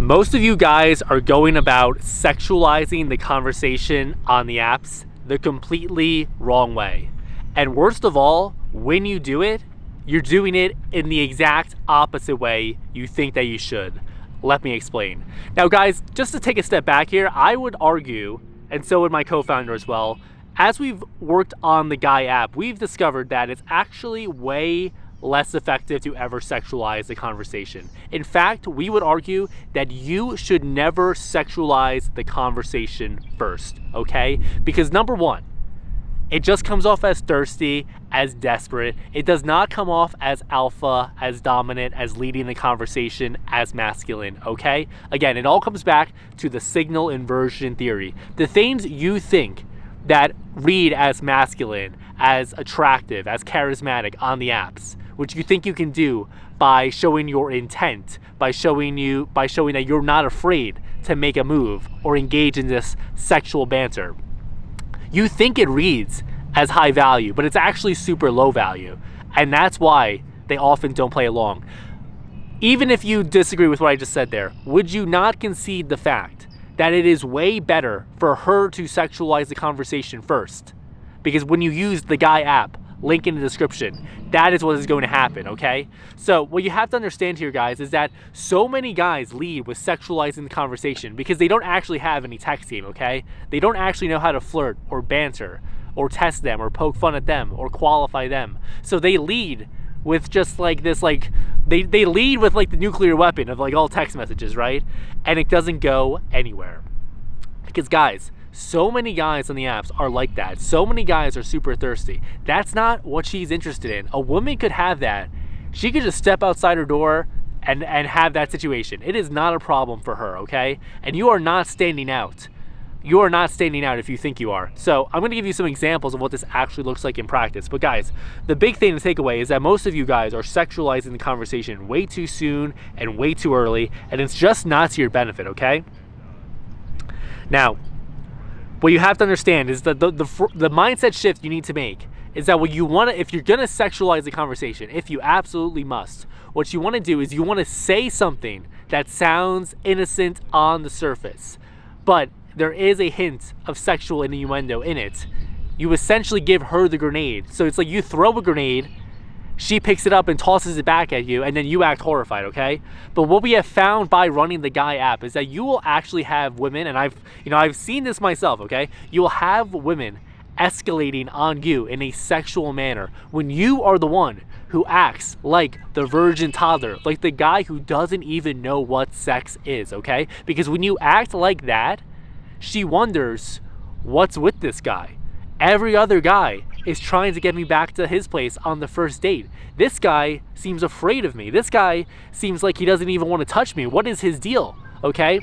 Most of you guys are going about sexualizing the conversation on the apps the completely wrong way. And worst of all, when you do it, you're doing it in the exact opposite way you think that you should. Let me explain. Now guys, just to take a step back here, I would argue, and so would my co-founder as well, as we've worked on the Guy app, we've discovered that it's actually way less effective to ever sexualize the conversation. In fact, we would argue that you should never sexualize the conversation first, okay? Because number one, it just comes off as thirsty, as desperate. It does not come off as alpha, as dominant, as leading the conversation, as masculine, okay? Again, it all comes back to the signal inversion theory. The things you think that read as masculine, as attractive, as charismatic on the apps, which you think you can do by showing your intent, by showing that you're not afraid to make a move or engage in this sexual banter. You think it reads as high value, but it's actually super low value. And that's why they often don't play along. Even if you disagree with what I just said there, would you not concede the fact that it is way better for her to sexualize the conversation first? Because when you use the Guy app, link in the description, that is what is going to happen, okay? So what you have to understand here, guys, is that so many guys lead with sexualizing the conversation because they don't actually have any text game, okay? They don't actually know how to flirt or banter or test them or poke fun at them or qualify them. So they lead with just like this, like, they lead with like the nuclear weapon of like all text messages, right? And it doesn't go anywhere. Because guys, so many guys on the apps are like that. So many guys are super thirsty. That's not what she's interested in. A woman could have that. She could just step outside her door and have that situation. It is not a problem for her, okay? And you are not standing out. You are not standing out if you think you are. So I'm gonna give you some examples of what this actually looks like in practice. But guys, the big thing to take away is that most of you guys are sexualizing the conversation way too soon and way too early, and it's just not to your benefit, okay? Now, what you have to understand is that the mindset shift you need to make is that what you want to, if you're going to sexualize the conversation, if you absolutely must, what you want to do is you want to say something that sounds innocent on the surface, but there is a hint of sexual innuendo in it. You essentially give her the grenade. So it's like you throw a grenade, she picks it up and tosses it back at you, and then you act horrified, okay? But what we have found by running the Guy app is that you will actually have women, and I've seen this myself, okay? You will have women escalating on you in a sexual manner when you are the one who acts like the virgin toddler, like the guy who doesn't even know what sex is, okay? Because when you act like that, she wonders, what's with this guy? Every other guy is trying to get me back to his place on the first date. This guy seems afraid of me. This guy seems like he doesn't even want to touch me. What is his deal? Okay?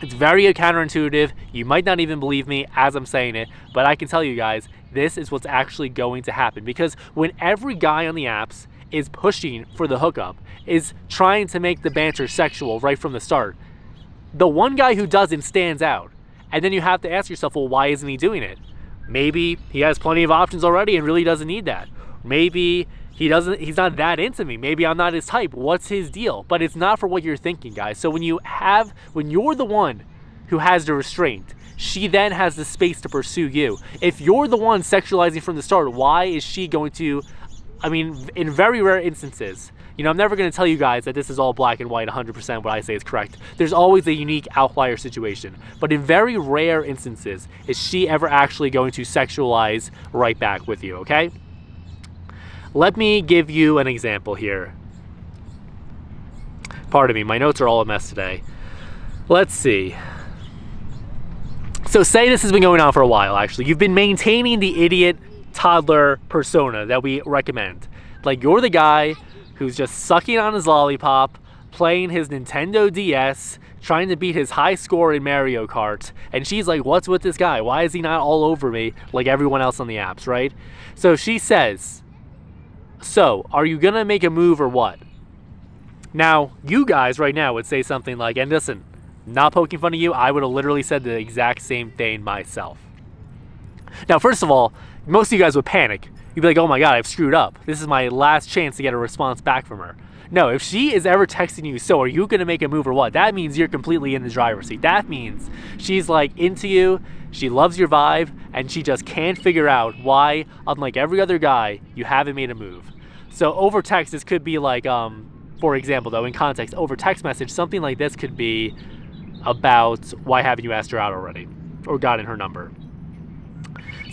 It's very counterintuitive. You might not even believe me as I'm saying it, but I can tell you guys, this is what's actually going to happen. Because when every guy on the apps is pushing for the hookup, is trying to make the banter sexual right from the start, the one guy who doesn't stands out. And then you have to ask yourself, well, why isn't he doing it? Maybe he has plenty of options already and really doesn't need that. Maybe he's not that into me. Maybe I'm not his type. What's his deal? But it's not for what you're thinking, guys. So when you're the one who has the restraint, she then has the space to pursue you. If you're the one sexualizing from the start, why is she going to, in very rare instances, I'm never going to tell you guys that this is all black and white, 100% what I say is correct. There's always a unique outlier situation. But in very rare instances, is she ever actually going to sexualize right back with you, okay? Let me give you an example here. Pardon me, my notes are all a mess today. Let's see. So say this has been going on for a while, actually. You've been maintaining the idiot toddler persona that we recommend. Like, you're the guy who's just sucking on his lollipop, playing his Nintendo DS, trying to beat his high score in Mario Kart, and she's like, what's with this guy? Why is he not all over me like everyone else on the apps, right? So she says, so, are you gonna make a move or what? Now, you guys right now would say something like, and listen, not poking fun of you, I would have literally said the exact same thing myself. Now, first of all, most of you guys would panic. You'd be like, oh my God, I've screwed up. This is my last chance to get a response back from her. No, if she is ever texting you, so are you going to make a move or what? That means you're completely in the driver's seat. That means she's like into you, she loves your vibe, and she just can't figure out why, unlike every other guy, you haven't made a move. So over text, this could be like, for example, though, in context, over text message, something like this could be about why haven't you asked her out already or gotten her number.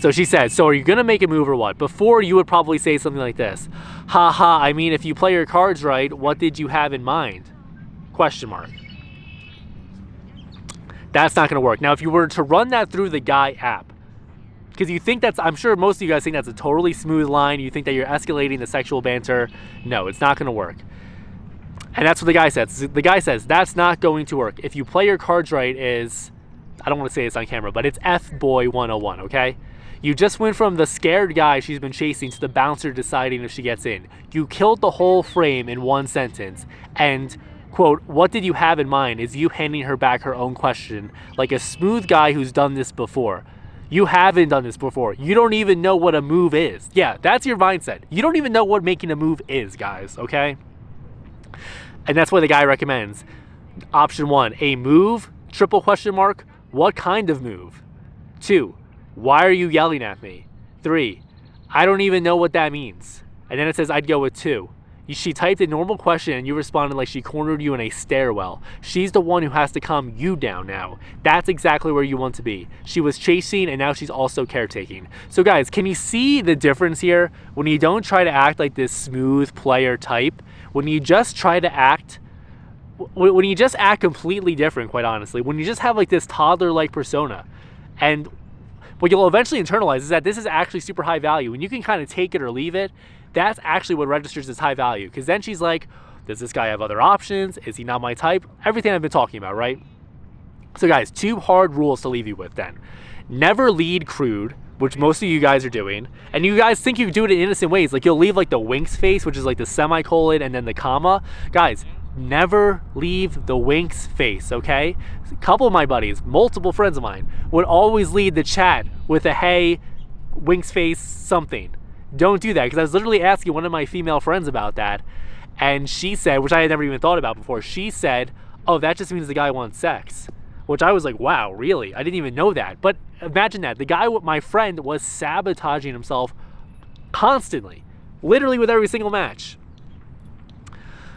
So she said, so are you going to make a move or what? Before, you would probably say something like this. Ha ha, I mean, if you play your cards right, what did you have in mind? Question mark. That's not going to work. Now, if you were to run that through the Guy app, because you think that's, I'm sure most of you guys think that's a totally smooth line. You think that you're escalating the sexual banter. No, it's not going to work. And that's what the guy says. The guy says, that's not going to work. If you play your cards right is, I don't want to say this on camera, but it's F-boy 101, okay? You just went from the scared guy she's been chasing to the bouncer deciding if she gets in. You killed the whole frame in one sentence. And, quote, what did you have in mind is you handing her back her own question like a smooth guy who's done this before. You haven't done this before. You don't even know what a move is. Yeah, that's your mindset. You don't even know what making a move is, guys, okay? And that's why the guy recommends option 1, a move, triple question mark, what kind of move? 2, why are you yelling at me? 3, I don't even know what that means. And then it says I'd go with 2. She typed a normal question and you responded like she cornered you in a stairwell. She's the one who has to calm you down now. That's exactly where you want to be. She was chasing and now she's also caretaking. So guys, can you see the difference here? When you don't try to act like this smooth player type, when you just try to act, when you just act completely different, quite honestly, when you just have like this toddler-like persona, and what you'll eventually internalize is that this is actually super high value and you can kind of take it or leave it. That's actually what registers as high value, because then she's like, does this guy have other options? Is he not my type? Everything I've been talking about, right? So guys, 2 hard rules to leave you with then. Never lead crude, which most of you guys are doing, and you guys think you do it in innocent ways, like you'll leave like the winks face, which is like the semicolon and then the comma. Guys, never leave the winks face, okay? A couple of my buddies, multiple friends of mine, would always lead the chat with a hey, winks face something. Don't do that, because I was literally asking one of my female friends about that, and she said, which I had never even thought about before, she said, oh, that just means the guy wants sex. Which I was like, wow, really? I didn't even know that. But imagine that. The guy, my friend, was sabotaging himself constantly, literally with every single match.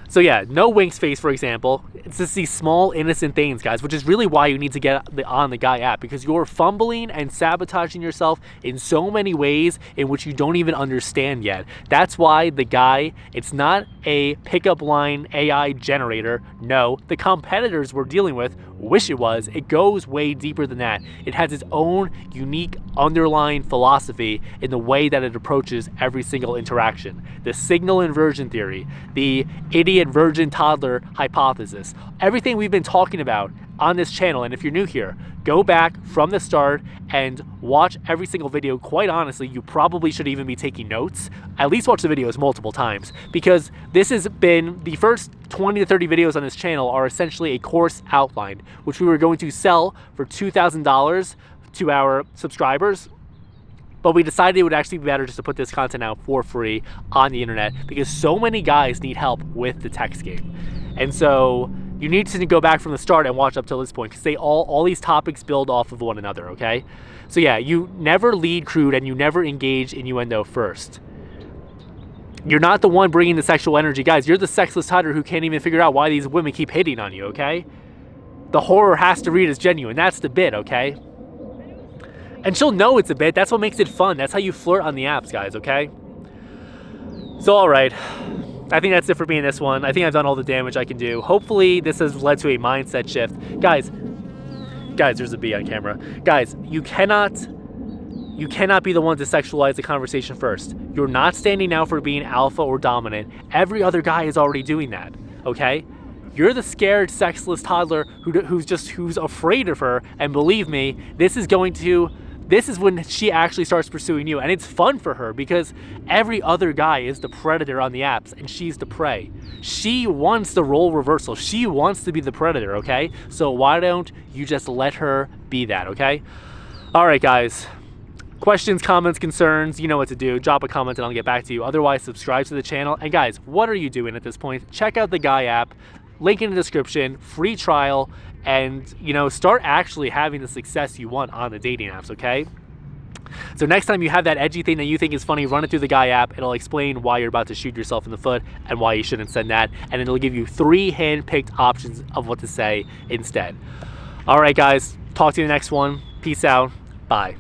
So yeah, no winks face, for example. It's just these small, innocent things, guys, which is really why you need to get on the Guy app, because you're fumbling and sabotaging yourself in so many ways in which you don't even understand yet. That's why the Guy, it's not a pickup line AI generator. No, the competitors we're dealing with wish it was. It goes way deeper than that. It has its own unique underlying philosophy in the way that it approaches every single interaction. The signal inversion theory, the idiot virgin toddler hypothesis, everything we've been talking about on this channel. And if you're new here, go back from the start and watch every single video. Quite honestly, you probably should even be taking notes. At least watch the videos multiple times, because this has been the first 20 to 30 videos on this channel are essentially a course outline, which we were going to sell for $2,000 to our subscribers. But we decided it would actually be better just to put this content out for free on the internet, because so many guys need help with the text game. And so you need to go back from the start and watch up till this point, because they all these topics build off of one another, okay? So yeah, you never lead crude and you never engage innuendo first. You're not the one bringing the sexual energy. Guys, you're the sexless toddler who can't even figure out why these women keep hitting on you, okay? The horror has to read as genuine. That's the bit, okay? And she'll know it's a bit. That's what makes it fun. That's how you flirt on the apps, guys, okay? So, all right. I think that's it for me in this one. I think I've done all the damage I can do. Hopefully, this has led to a mindset shift. Guys, there's a bee on camera. Guys, you cannot be the one to sexualize the conversation first. You're not standing out for being alpha or dominant. Every other guy is already doing that, okay? You're the scared, sexless toddler who's afraid of her. And believe me, this is when she actually starts pursuing you. And it's fun for her, because every other guy is the predator on the apps and she's the prey. She wants the role reversal. She wants to be the predator, okay? So why don't you just let her be that, okay? All right, guys. Questions, comments, concerns, you know what to do. Drop a comment and I'll get back to you. Otherwise, subscribe to the channel. And guys, what are you doing at this point? Check out the Guy app, link in the description, free trial, and start actually having the success you want on the dating apps, okay? So next time you have that edgy thing that you think is funny, run it through the Guy app. It'll explain why you're about to shoot yourself in the foot and why you shouldn't send that. And it'll give you 3 hand-picked options of what to say instead. All right, guys, talk to you in the next one. Peace out. Bye.